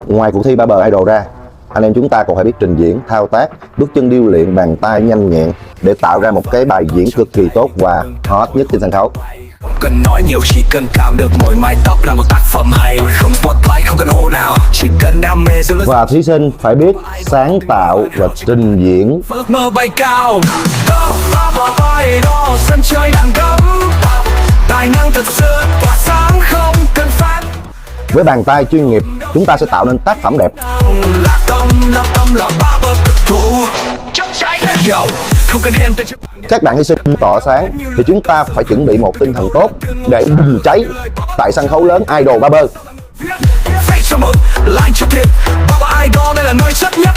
Ngoài cuộc thi Barber Idol ra, anh em chúng ta còn phải biết trình diễn, thao tác, bước chân điêu luyện, bàn tay nhanh nhẹn để tạo ra một cái bài diễn cực kỳ tốt và hot nhất trên sân khấu. Cần nói nhiều, chỉ cần cảm được mỗi mái tóc là một tác phẩm hay. Không spotlight, không cần hô nào, chỉ cần đam mê. Và thí sinh phải biết sáng tạo và trình diễn. Ước mơ bay cao, sân chơi đẳng cấp, tài năng thật sự tỏa sáng không cần phát. Với bàn tay chuyên nghiệp, chúng ta sẽ tạo nên tác phẩm đẹp. Các bạn thí sinh tỏa sáng thì chúng ta phải chuẩn bị một tinh thần tốt để bùng cháy tại sân khấu lớn Idol Barber. Barber Idol đây là nơi chất nhất.